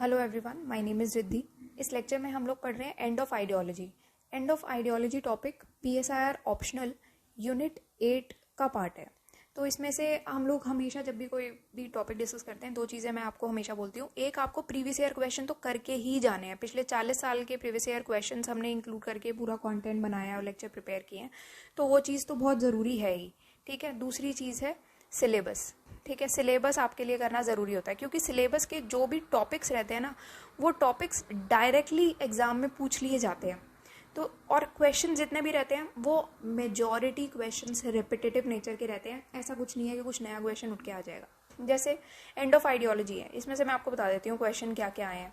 Hello everyone, my name is Riddhi. इस lecture में हम लोग पढ़ रहे हैं end of ideology. End of ideology topic PSIR optional unit 8 का पार्ट है। तो इसमें से हम लोग हमेशा जब भी कोई भी टॉपिक डिस्कस करते हैं, दो चीज़ें मैं आपको हमेशा बोलती हूँ। एक, आपको प्रीवियस ईयर क्वेश्चन तो करके ही जाने हैं। पिछले 40 साल के प्रीवियस ईयर क्वेश्चन हमने इंक्लूड करके पूरा कंटेंट बनाया और लेक्चर प्रिपेयर किए हैं, तो वो चीज़ तो बहुत ज़रूरी है ही। ठीक है। दूसरी चीज़ है सिलेबस। ठीक है, सिलेबस आपके लिए करना ज़रूरी होता है, क्योंकि सिलेबस के जो भी टॉपिक्स रहते हैं ना, वो टॉपिक्स डायरेक्टली एग्जाम में पूछ लिए जाते हैं। तो और क्वेश्चन जितने भी रहते हैं वो मेजॉरिटी क्वेश्चंस रिपीटेटिव नेचर के रहते हैं। ऐसा कुछ नहीं है कि कुछ नया क्वेश्चन उठ के आ जाएगा। जैसे एंड ऑफ आइडियोलॉजी है, इसमें से मैं आपको बता देती हूँ क्वेश्चन क्या क्या आए हैं।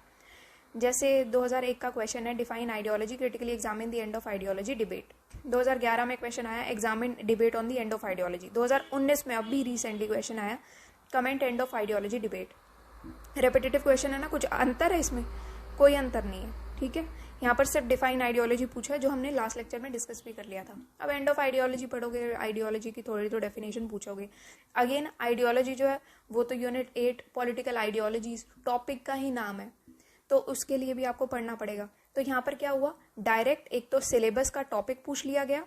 जैसे 2001 का क्वेश्चन है, define ideology critically examine the end of ideology debate. 2011 में क्वेश्चन आया, examine debate on the end of ideology. 2019 में अभी रिसेंटली क्वेश्चन आया, comment end of ideology debate. Repetitive question है ना, कुछ अंतर है इसमें? कोई अंतर नहीं है। ठीक है, यहाँ पर सिर्फ डिफाइन आइडियोलॉजी पूछा है, जो हमने लास्ट लेक्चर में डिस्कस भी कर लिया था। अब एंड ऑफ आइडियोलॉजी पढ़ोगे, आइडियोलॉजी की थोड़ी तो डेफिनेशन पूछोगे। अगेन आइडियोलॉजी जो है वो तो यूनिट 8 पॉलिटिकल आइडियोलॉजीज टॉपिक का ही नाम है, तो उसके लिए भी आपको पढ़ना पड़ेगा। तो यहाँ पर क्या हुआ, डायरेक्ट एक तो सिलेबस का टॉपिक पूछ लिया गया,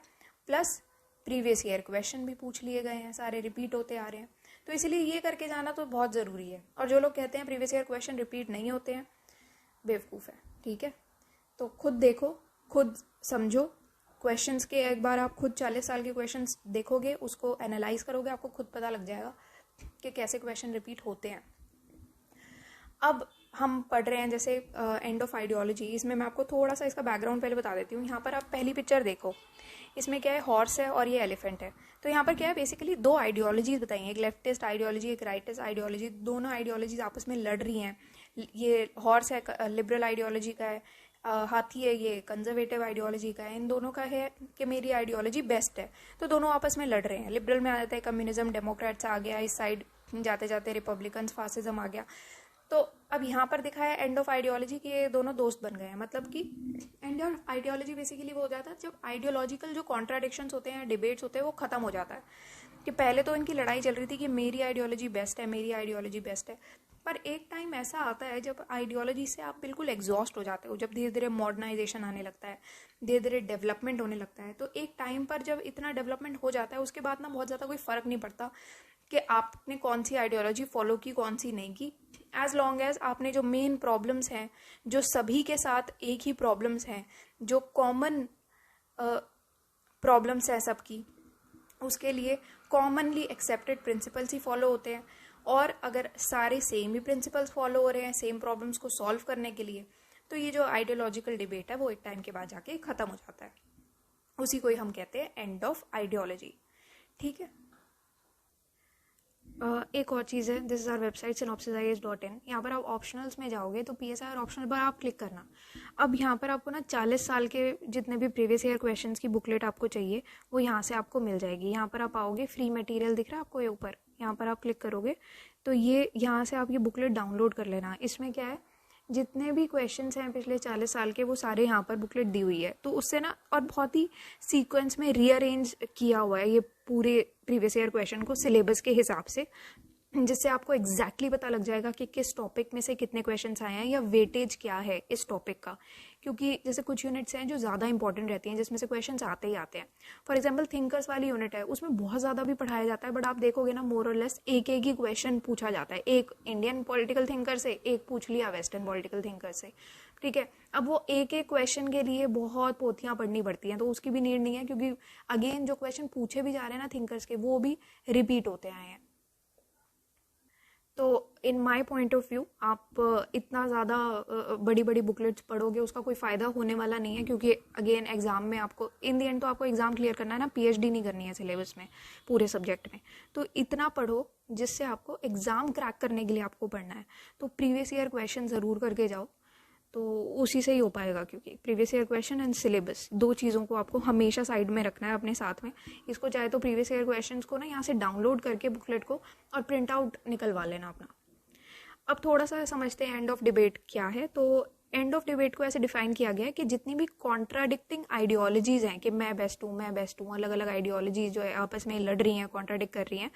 प्लस प्रीवियस ईयर क्वेश्चन भी पूछ लिए गए हैं, सारे रिपीट होते आ रहे हैं। तो इसलिए ये करके जाना तो बहुत ज़रूरी है। और जो लोग कहते हैं प्रीवियस ईयर क्वेश्चन रिपीट नहीं होते हैं, बेवकूफ़ है। ठीक है, तो खुद देखो, खुद समझो क्वेश्चंस के। एक बार आप खुद 40 साल के क्वेश्चंस देखोगे, उसको एनालाइज करोगे, आपको खुद पता लग जाएगा कि कैसे क्वेश्चन रिपीट होते हैं। अब हम पढ़ रहे हैं जैसे एंड ऑफ आइडियोलॉजी। इसमें मैं आपको थोड़ा सा इसका बैकग्राउंड पहले बता देती हूँ। यहाँ पर आप पहली पिक्चर देखो, इसमें क्या है, हॉर्स है और ये एलिफेंट है। तो यहाँ पर क्या है, बेसिकली दो आइडियोलॉजीज बताई हैं, एक लेफ्टिस्ट आइडियोलॉजी, एक राइटिस्ट आइडियोलॉजी। दोनों आइडियोलॉजीज आपस में लड़ रही हैं। ये हॉर्स है लिबरल आइडियोलॉजी का है, हाथी है ये कंजर्वेटिव आइडियोलॉजी का है। इन दोनों का है कि मेरी आइडियोलॉजी बेस्ट है, तो दोनों आपस में लड़ रहे हैं। लिबरल में आ जाता है कम्युनिज्म, डेमोक्रेट्स आ गया इस साइड, जाते जाते रिपब्लिकन, फासिज्म आ गया। तो अब यहाँ पर दिखा है एंड ऑफ आइडियोलॉजी कि ये दोनों दोस्त बन गए हैं। मतलब कि एंड ऑफ आइडियोलॉजी बेसिकली वो हो जाता है जब आइडियोलॉजिकल जो कॉन्ट्राडिक्शंस होते हैं, डिबेट्स होते हैं, वो खत्म हो जाता है। कि पहले तो इनकी लड़ाई चल रही थी कि मेरी आइडियोलॉजी बेस्ट है, मेरी आइडियोलॉजी बेस्ट है। पर एक टाइम ऐसा आता है जब आइडियोलॉजी से आप बिल्कुल एग्जॉस्ट हो जाते हो, जब धीरे धीरे मॉडर्नाइजेशन आने लगता है, धीरे धीरे डेवलपमेंट होने लगता है। तो एक टाइम पर जब इतना डेवलपमेंट हो जाता है, उसके बाद ना बहुत ज़्यादा कोई फ़र्क नहीं पड़ता कि आपने कौन सी आइडियोलॉजी फॉलो की, कौन सी नहीं की। एज लॉन्ग एज आपने जो मेन प्रॉब्लम्स हैं, जो सभी के साथ एक ही प्रॉब्लम्स हैं, जो कॉमन प्रॉब्लम्स हैं सबकी, उसके लिए कॉमनली एक्सेप्टेड प्रिंसिपल्स ही फॉलो होते हैं। और अगर सारे सेम ही प्रिंसिपल्स फॉलो हो रहे हैं सेम प्रॉब्लम्स को सॉल्व करने के लिए, तो ये जो आइडियोलॉजिकल डिबेट है वो एक टाइम के बाद जाके खत्म हो जाता है। उसी को ही हम कहते हैं एंड ऑफ आइडियोलॉजी। ठीक है। एक और चीज़ है, this is our website synopsisias.in। यहाँ पर आप ऑप्शनल्स में जाओगे तो PSIR ऑप्शनल पर आप क्लिक करना। अब यहाँ पर आपको ना 40 साल के जितने भी प्रीवियस ईयर क्वेश्चंस की बुकलेट आपको चाहिए, वो यहाँ से आपको मिल जाएगी। यहाँ पर आप आओगे, फ्री मटेरियल दिख रहा है आपको ये ऊपर, यहाँ पर आप क्लिक करोगे तो ये यहाँ से आप ये बुकलेट डाउनलोड कर लेना। इसमें क्या है, जितने भी क्वेश्चंस हैं पिछले 40 साल के, वो सारे यहाँ पर बुकलेट दी हुई है। तो उससे ना, और बहुत ही सीक्वेंस में रीअरेंज किया हुआ है ये पूरे प्रीवियस ईयर क्वेश्चन को सिलेबस के हिसाब से, जिससे आपको एग्जैक्टली पता लग जाएगा कि किस टॉपिक में से कितने क्वेश्चंस आए हैं या वेटेज क्या है इस टॉपिक का। क्योंकि जैसे कुछ यूनिट्स हैं जो ज़्यादा इंपॉर्टेंट रहती हैं, जिसमें से क्वेश्चंस आते ही आते हैं। फॉर एग्जांपल थिंकर्स वाली यूनिट है, उसमें बहुत ज़्यादा भी पढ़ाया जाता है, बट आप देखोगे ना मोर और लेस एक एक ही क्वेश्चन पूछा जाता है। एक इंडियन पॉलिटिकल थिंकर से, एक पूछ लिया वेस्टर्न पॉलिटिकल थिंकर से। ठीक है, अब वो एक एक क्वेश्चन के लिए बहुत पोथियाँ पढ़नी पड़ती हैं, तो उसकी भी नीड नहीं है, क्योंकि अगेन जो क्वेश्चन पूछे भी जा रहे हैं ना थिंकर्स के, वो भी रिपीट होते आए हैं। तो इन माई पॉइंट ऑफ व्यू आप इतना ज़्यादा बड़ी बड़ी बुकलेट्स पढ़ोगे, उसका कोई फ़ायदा होने वाला नहीं है। क्योंकि अगेन एग्जाम में आपको इन दी एंड तो आपको एग्जाम क्लियर करना है ना, PhD नहीं करनी है सिलेबस में, पूरे सब्जेक्ट में। तो इतना पढ़ो जिससे आपको एग्जाम क्रैक करने के लिए आपको पढ़ना है। तो प्रीवियस ईयर क्वेश्चन ज़रूर करके जाओ, तो उसी से ही हो पाएगा। क्योंकि previous year question and syllabus, दो चीज़ों को आपको हमेशा साइड में रखना है अपने साथ में। इसको चाहे तो प्रीवियस ईयर क्वेश्चंस को ना यहाँ से डाउनलोड करके बुकलेट को और प्रिंट आउट निकलवा लेना अपना। अब थोड़ा सा समझते हैं एंड ऑफ डिबेट क्या है। तो एंड ऑफ डिबेट को ऐसे डिफाइन किया गया है कि जितनी भी कॉन्ट्राडिक्टिंग आइडियोलॉजीज हैं, कि मैं बेस्ट हूँ, अलग अलग आइडियोलॉजीज जो है आपस में लड़ रही हैं, कॉन्ट्राडिक्ट कर रही हैं,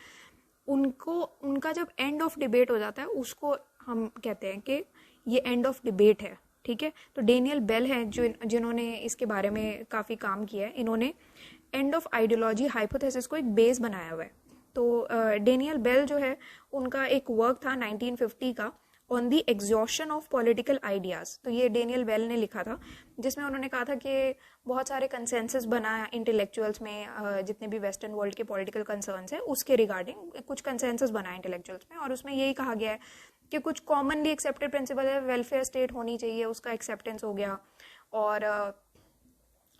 उनको, उनका जब एंड ऑफ डिबेट हो जाता है, उसको हम कहते हैं कि ये एंड ऑफ डिबेट है, ठीक है। तो डेनियल बेल है जो जिन्होंने इसके बारे में काफ़ी काम किया है, इन्होंने एंड ऑफ आइडियोलॉजी हाइपोथेसिस को एक बेस बनाया हुआ है। तो डेनियल बेल जो है उनका एक वर्क था 1950 का, on the exhaustion of political ideas. तो ये डेनियल बेल ने लिखा था, जिसमें उन्होंने कहा था कि बहुत सारे कंसेंसस बनाया इंटेलेक्चुअल्स में, जितने भी वेस्टर्न वर्ल्ड के पॉलिटिकल कंसर्न्स है उसके रिगार्डिंग कुछ कंसेंसस बनाए इंटेलेक्चुअल्स में, और उसमें यही कहा गया है कि कुछ कॉमनली एक्सेप्टेड प्रिंसिपल है, वेलफेयर स्टेट होनी चाहिए, उसका एक्सेप्टेंस हो गया, और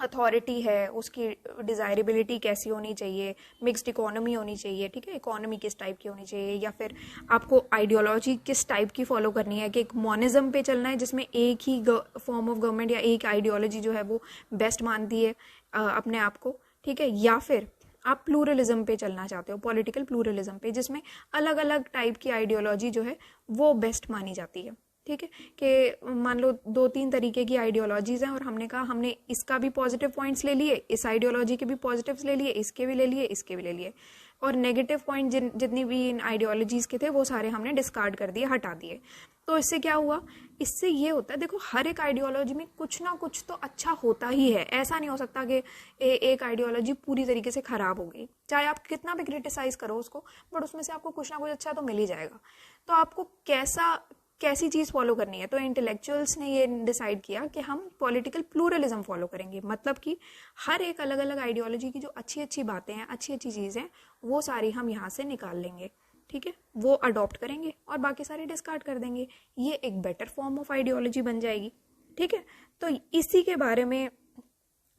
अथॉरिटी है उसकी डिज़ायरेबिलिटी कैसी होनी चाहिए, मिक्स्ड इकोनॉमी होनी चाहिए, ठीक है, इकोनॉमी किस टाइप की होनी चाहिए, या फिर आपको आइडियोलॉजी किस टाइप की फॉलो करनी है, कि एक मोनिज्म पे चलना है जिसमें एक ही फॉर्म ऑफ गवर्नमेंट या एक आइडियोलॉजी जो है वो बेस्ट मानती है अपने आप को, ठीक है, या फिर आप प्लूरलिज्म पे चलना चाहते हो, पॉलिटिकल प्लूरलिज्म पे, जिसमें अलग अलग टाइप की आइडियोलॉजी जो है वो बेस्ट मानी जाती है, ठीक है। कि मान लो 2-3 तरीके की आइडियोलॉजीज हैं और हमने कहा हमने इसका भी पॉजिटिव पॉइंट्स ले लिए, इस आइडियोलॉजी के भी पॉजिटिव्स ले लिए, इसके भी ले लिए, इसके भी ले लिए, और नेगेटिव पॉइंट जितनी भी इन आइडियोलॉजीज के थे वो सारे हमने डिस्कार्ड कर दिए, हटा दिए। तो इससे क्या हुआ, इससे ये होता है, देखो हर एक आइडियोलॉजी में कुछ ना कुछ तो अच्छा होता ही है। ऐसा नहीं हो सकता कि एक आइडियोलॉजी पूरी तरीके से खराब हो गई, चाहे आप कितना भी क्रिटिसाइज करो उसको, बट उसमें से आपको कुछ ना कुछ अच्छा तो मिल ही जाएगा। तो आपको कैसी चीज़ फॉलो करनी है, तो इंटेलेक्चुअल्स ने ये डिसाइड किया कि हम पॉलिटिकल प्लूरलिज्म फॉलो करेंगे, मतलब कि हर एक अलग अलग आइडियोलॉजी की जो अच्छी अच्छी बातें हैं, अच्छी अच्छी चीज़ें हैं, वो सारी हम यहाँ से निकाल लेंगे, ठीक है, वो अडॉप्ट करेंगे और बाकी सारे डिस्कार्ड कर देंगे। ये एक बेटर फॉर्म ऑफ आइडियोलॉजी बन जाएगी, ठीक है। तो इसी के बारे में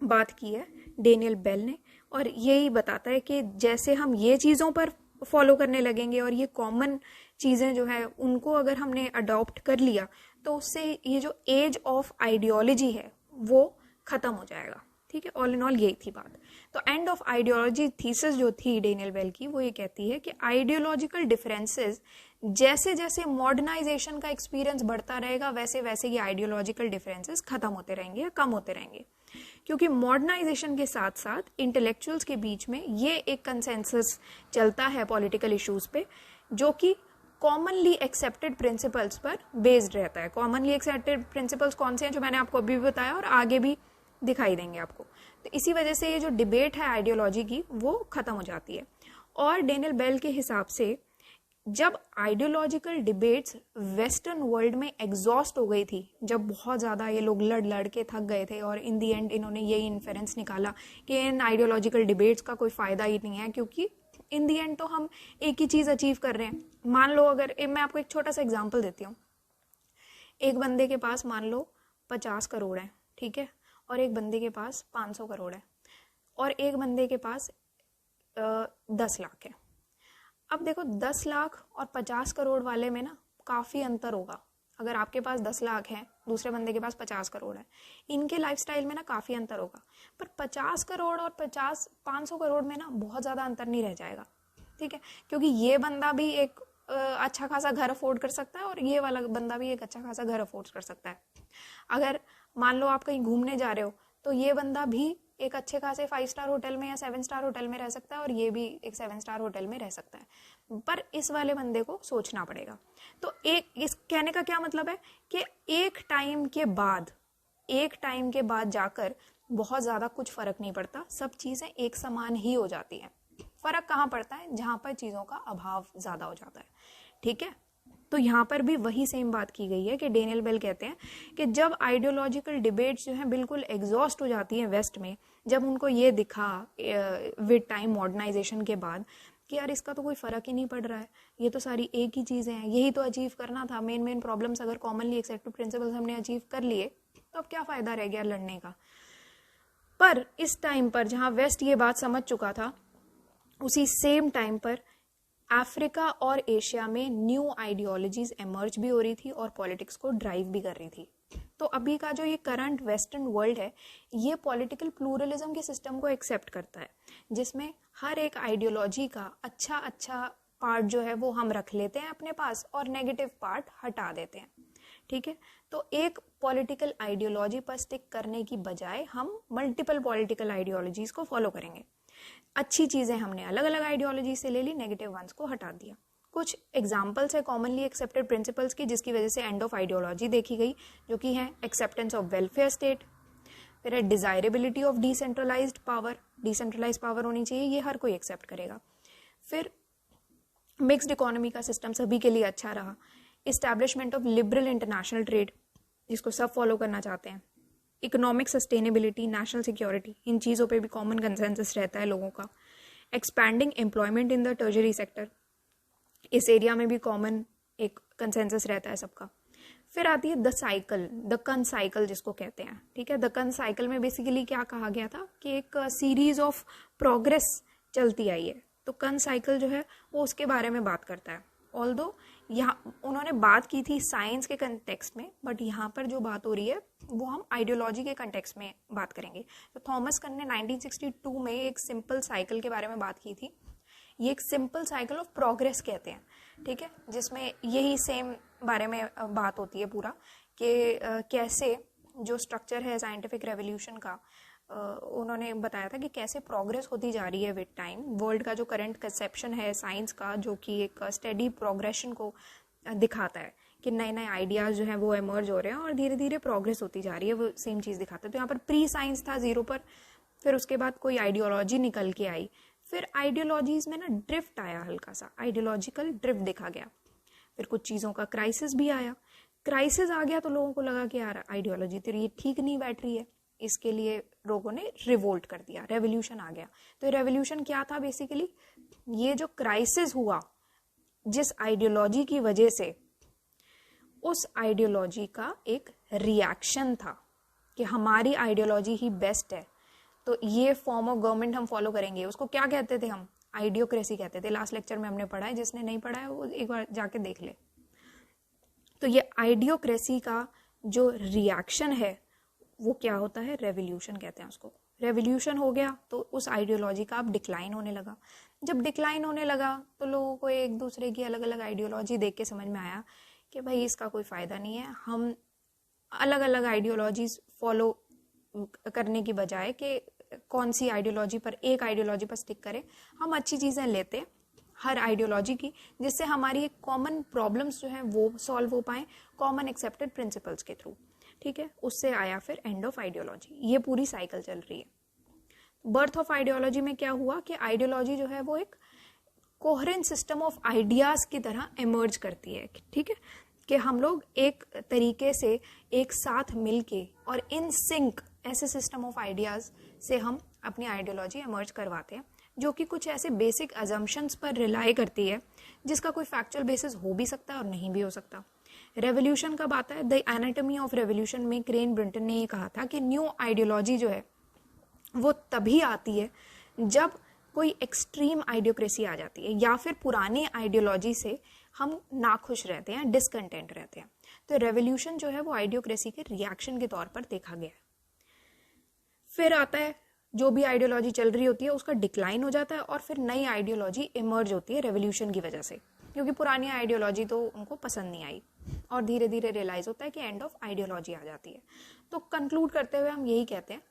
बात की है डेनियल बेल ने, और यही बताता है कि जैसे हम ये चीज़ों पर फॉलो करने लगेंगे और ये कॉमन चीज़ें जो है उनको अगर हमने अडॉप्ट कर लिया, तो उससे ये जो एज ऑफ आइडियोलॉजी है वो ख़त्म हो जाएगा, ठीक है। ऑल इन ऑल यही थी बात। तो एंड ऑफ आइडियोलॉजी थीसिस जो थी डेनियल बेल की, वो ये कहती है कि आइडियोलॉजिकल डिफरेंसेस जैसे जैसे मॉडर्नाइजेशन का एक्सपीरियंस बढ़ता रहेगा, वैसे वैसे ये आइडियोलॉजिकल डिफरेंसेस खत्म होते रहेंगे या कम होते रहेंगे, क्योंकि मॉडर्नाइजेशन के साथ साथ इंटेलेक्चुअल्स के बीच में ये एक कंसेंसस चलता है पॉलिटिकल इश्यूज पे, जो कि कॉमनली एक्सेप्टेड प्रिंसिपल्स पर बेस्ड रहता है। कॉमनली एक्सेप्टेड प्रिंसिपल्स कौन से हैं, जो मैंने आपको अभी भी बताया और आगे भी दिखाई देंगे आपको। तो इसी वजह से ये जो डिबेट है आइडियोलॉजी की वो खत्म हो जाती है। और डेनियल बेल के हिसाब से जब आइडियोलॉजिकल डिबेट्स वेस्टर्न वर्ल्ड में एग्जॉस्ट हो गई थी, जब बहुत ज़्यादा ये लोग लड़ के थक गए थे, और इन दी एंड इन्होंने यही इन्फेरेंस निकाला कि इन आइडियोलॉजिकल डिबेट्स का कोई फ़ायदा ही नहीं है, क्योंकि इन दी एंड तो हम एक ही चीज़ अचीव कर रहे हैं। मान लो अगर मैं आपको एक छोटा सा एग्जाम्पल देती हूँ, एक बंदे के पास मान लो 50 करोड़ है, ठीक है, और एक बंदे के पास 500 करोड़ है, और एक बंदे के पास 10 लाख है। अब देखो 10 लाख और 50 करोड़ वाले में ना काफ़ी अंतर होगा। अगर आपके पास 10 लाख है, दूसरे बंदे के पास 50 करोड़ है, इनके लाइफस्टाइल में ना काफ़ी अंतर होगा। पर 50 करोड़ और 500 करोड़ में ना बहुत ज़्यादा अंतर नहीं रह जाएगा, ठीक है, क्योंकि ये बंदा भी एक अच्छा खासा घर अफोर्ड कर सकता है और ये वाला बंदा भी एक अच्छा खासा घर अफोर्ड कर सकता है। अगर मान लो आप कहीं घूमने जा रहे हो, तो ये बंदा भी एक अच्छे खासे 5 स्टार होटल में या 7 स्टार होटल में रह सकता है, और ये भी एक 7 स्टार होटल में रह सकता है, पर इस वाले बंदे को सोचना पड़ेगा। तो इस कहने का क्या मतलब है कि एक टाइम के बाद जाकर बहुत ज़्यादा कुछ फ़र्क नहीं पड़ता, सब चीज़ें एक समान ही हो जाती हैं। फ़र्क कहाँ पड़ता है, जहाँ पर चीज़ों का अभाव ज़्यादा हो जाता है, ठीक है। तो यहाँ पर भी वही सेम बात की गई है कि डेनियल बेल कहते हैं कि जब आइडियोलॉजिकल डिबेट्स जो हैं बिल्कुल एग्जॉस्ट हो जाती हैं वेस्ट में, जब उनको ये दिखा विद टाइम मॉडर्नाइजेशन के बाद कि यार इसका तो कोई फ़र्क ही नहीं पड़ रहा है, ये तो सारी एक ही चीज़ें हैं, यही तो अचीव करना था, मेन प्रॉब्लम्स अगर कॉमनली एक्सेप्टेड प्रिंसिपल्स हमने अचीव कर लिए, तो अब क्या फ़ायदा रह गया लड़ने का। पर इस टाइम पर जहाँ वेस्ट ये बात समझ चुका था, उसी सेम टाइम पर अफ्रीका और एशिया में न्यू आइडियोलॉजीज एमर्ज भी हो रही थी और पॉलिटिक्स को ड्राइव भी कर रही थी। तो अभी का जो ये करंट वेस्टर्न वर्ल्ड है, ये पॉलिटिकल प्लूरलिज्म के सिस्टम को एक्सेप्ट करता है, जिसमें हर एक आइडियोलॉजी का अच्छा पार्ट जो है वो हम रख लेते हैं अपने पास और नेगेटिव पार्ट हटा देते हैं, ठीक है। तो एक पॉलिटिकल आइडियोलॉजी पर स्टिक करने की बजाय हम मल्टीपल पॉलिटिकल आइडियोलॉजीज को फॉलो करेंगे। अच्छी चीज़ें हमने अलग अलग आइडियोलॉजी से ले ली, नेगेटिव वंस को हटा दिया, कुछ एग्जाम्पल्स है कॉमनली एक्सेप्टेड प्रिंसिपल्स की जिसकी वजह से एंड ऑफ आइडियोलॉजी देखी गई, जो कि है एक्सेप्टेंस ऑफ वेलफेयर स्टेट, फिर है desirability of decentralized power, decentralize power होनी चाहिए, ये हर कोई एक्सेप्ट करेगा। फिर मिक्स्ड इकोनॉमी का सिस्टम सभी के लिए अच्छा रहा, establishment of liberal international trade जिसको सब फॉलो करना चाहते हैं, इकोनॉमिक सस्टेनेबिलिटी, नेशनल सिक्योरिटी, इन चीज़ों पे भी कॉमन कंसेंसस रहता है लोगों का, expanding employment in the टर्जरी sector, इस एरिया में भी कॉमन एक कंसेंसस रहता है सबका। फिर आती है द साइकिल, दक्कन साइकिल जिसको कहते हैं, ठीक है। दक्कन साइकिल में बेसिकली क्या कहा गया था कि एक सीरीज ऑफ प्रोग्रेस चलती आई है, तो कन साइकिल जो है वो उसके बारे में बात करता है। ऑल्दो यहाँ उन्होंने बात की थी साइंस के कंटेक्स्ट में, बट यहाँ पर जो बात हो रही है वो हम आइडियोलॉजी के कंटेक्स्ट में बात करेंगे। तो थॉमस कन ने 1962 में एक सिंपल साइकिल के बारे में बात की थी। ये एक सिंपल साइकिल ऑफ प्रोग्रेस कहते हैं, ठीक है, जिसमें यही सेम बारे में बात होती है पूरा कि कैसे जो स्ट्रक्चर है साइंटिफिक रेवोल्यूशन का, उन्होंने बताया था कि कैसे प्रोग्रेस होती जा रही है विद टाइम। वर्ल्ड का जो करंट कंसेप्शन है साइंस का, जो कि एक स्टेडी प्रोग्रेशन को दिखाता है कि नए नए आइडियाज जो हैं वो इमर्ज हो रहे हैं और धीरे धीरे प्रोग्रेस होती जा रही है, वो सेम चीज़ दिखाता है। तो यहाँ पर प्री साइंस था 0 पर, फिर उसके बाद कोई आइडियोलॉजी निकल के आई, फिर आइडियोलॉजीज में ना ड्रिफ्ट आया, हल्का सा आइडियोलॉजिकल ड्रिफ्ट देखा गया, फिर कुछ चीज़ों का क्राइसिस भी आया। क्राइसिस आ गया तो लोगों को लगा कि यार आइडियोलॉजी तो ये ठीक नहीं बैठ रही है, इसके लिए लोगों ने रिवोल्ट कर दिया, रेवोल्यूशन आ गया। तो रेवोल्यूशन क्या था बेसिकली, ये जो क्राइसिस हुआ जिस आइडियोलॉजी की वजह से, उस आइडियोलॉजी का एक रिएक्शन था कि हमारी आइडियोलॉजी ही बेस्ट है, तो ये फॉर्म ऑफ गवर्नमेंट हम फॉलो करेंगे। उसको क्या कहते थे हम, आइडियोक्रेसी कहते थे। लास्ट लेक्चर में हमने पढ़ा है, जिसने नहीं पढ़ा है वो एक बार जाके देख ले। तो ये आइडियोक्रेसी का जो रिएक्शन है वो क्या होता है, रेवोल्यूशन कहते हैं उसको। रेवोल्यूशन हो गया तो उस आइडियोलॉजी का अब डिक्लाइन होने लगा। जब डिक्लाइन होने लगा तो लोगों को एक दूसरे की अलग अलग आइडियोलॉजी देख के समझ में आया कि भाई इसका कोई फ़ायदा नहीं है, हम अलग अलग आइडियोलॉजीज फॉलो करने की बजाय कि कौन सी आइडियोलॉजी पर, एक आइडियोलॉजी पर स्टिक करें, हम अच्छी चीज़ें लेते हैं हर आइडियोलॉजी की, जिससे हमारी एक कॉमन प्रॉब्लम्स जो हैं वो सॉल्व हो पाएँ कॉमन एक्सेप्टेड प्रिंसिपल्स के थ्रू, ठीक है। उससे आया फिर एंड ऑफ आइडियोलॉजी, ये पूरी साइकिल चल रही है। बर्थ ऑफ आइडियोलॉजी में क्या हुआ कि आइडियोलॉजी जो है वो एक कोहेरेंट सिस्टम ऑफ आइडियाज की तरह इमर्ज करती है, ठीक है, कि हम लोग एक तरीके से एक साथ मिलके और इन सिंक ऐसे सिस्टम ऑफ आइडियाज से हम अपनी आइडियोलॉजी इमर्ज करवाते हैं, जो कि कुछ ऐसे बेसिक अजम्पशंस पर रिलाई करती है जिसका कोई फैक्चुअल बेसिस हो भी सकता है और नहीं भी हो सकता। रेवोल्यूशन कब आता है, द एनाटॉमी ऑफ रेवोल्यूशन में क्रेन ब्रिंटन ने ये कहा था कि न्यू आइडियोलॉजी जो है वो तभी आती है जब कोई एक्सट्रीम आइडियोक्रेसी आ जाती है या फिर पुरानी आइडियोलॉजी से हम नाखुश रहते हैं, डिसकंटेंट रहते हैं। तो रेवोल्यूशन जो है वो आइडियोक्रेसी के रिएक्शन के तौर पर देखा गया है। फिर आता है जो भी आइडियोलॉजी चल रही होती है उसका डिक्लाइन हो जाता है और फिर नई आइडियोलॉजी इमर्ज होती है रेवोल्यूशन की वजह से, क्योंकि पुरानी आइडियोलॉजी तो उनको पसंद नहीं आई और धीरे धीरे रियलाइज होता है कि एंड ऑफ आइडियोलॉजी आ जाती है। तो कंक्लूड करते हुए हम यही कहते हैं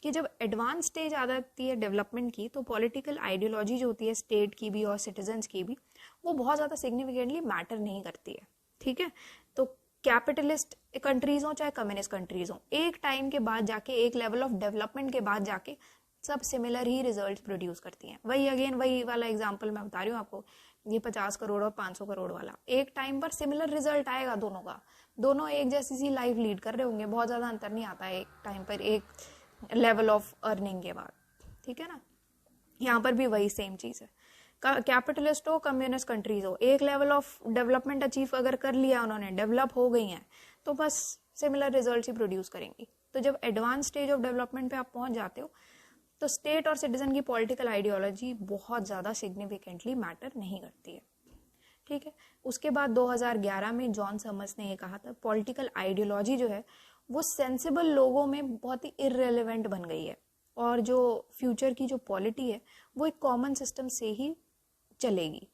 कि जब एडवांस स्टेज आ जाती है डेवलपमेंट की, तो पॉलिटिकल आइडियोलॉजी जो होती है स्टेट की भी और सिटीजन्स की भी, वो बहुत ज़्यादा सिग्निफिकेंटली मैटर नहीं करती है, ठीक है। तो कैपिटलिस्ट कंट्रीज हो चाहे कम्युनिस्ट कंट्रीज हो, एक टाइम के बाद जाके, एक लेवल ऑफ डेवलपमेंट के बाद जाके सब सिमिलर ही रिजल्ट्स प्रोड्यूस करती हैं। वही वाला एग्जांपल मैं बता रही हूँ आपको, ये 50 करोड़ और 500 करोड़ वाला, एक टाइम पर सिमिलर रिजल्ट आएगा दोनों का, दोनों एक जैसी सी लाइफ लीड कर रहे होंगे, बहुत ज़्यादा अंतर नहीं आता है एक टाइम पर, एक लेवल ऑफ अर्निंग के बाद, ठीक है ना। यहाँ पर भी वही सेम चीज़ है, कैपिटलिस्ट हो कम्युनिस्ट कंट्रीज हो, एक लेवल ऑफ डेवलपमेंट अचीव अगर कर लिया उन्होंने, डेवलप हो गई हैं, तो बस सिमिलर रिजल्ट्स ही प्रोड्यूस करेंगी। तो जब एडवांस स्टेज ऑफ डेवलपमेंट पे आप पहुंच जाते हो तो स्टेट और सिटीजन की पॉलिटिकल आइडियोलॉजी बहुत ज़्यादा सिग्निफिकेंटली मैटर नहीं करती है, ठीक है। उसके बाद 2011 में जॉन समर्स ने ये कहा था, पॉलिटिकल आइडियोलॉजी जो है वो सेंसिबल लोगों में बहुत ही इररेलेवेंट बन गई है और जो फ्यूचर की जो पॉलिटी है वो एक कॉमन सिस्टम से ही चलेगी।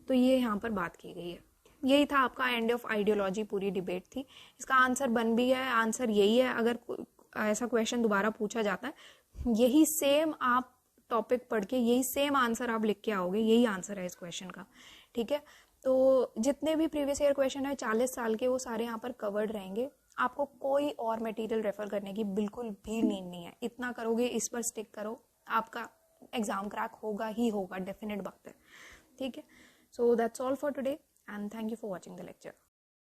तो ये यहाँ पर बात की गई है। यही था आपका एंड ऑफ आइडियोलॉजी, पूरी डिबेट थी। इसका आंसर बन भी है, आंसर यही है, अगर ऐसा क्वेश्चन दोबारा पूछा जाता है यही सेम आप टॉपिक पढ़ के यही सेम आंसर आप लिख के आओगे, यही आंसर है इस क्वेश्चन का, ठीक है। तो जितने भी प्रीवियस ईयर क्वेश्चन है 40 साल के, वो सारे यहाँ पर कवर्ड रहेंगे। आपको कोई और मटेरियल रेफर करने की बिल्कुल भी नीड नहीं है। इतना करोगे, इस पर स्टिक करो, आपका एग्जाम क्रैक होगा ही होगा, डेफिनेट बात है। ठीक है, so that's all for today and thank you for watching the lecture.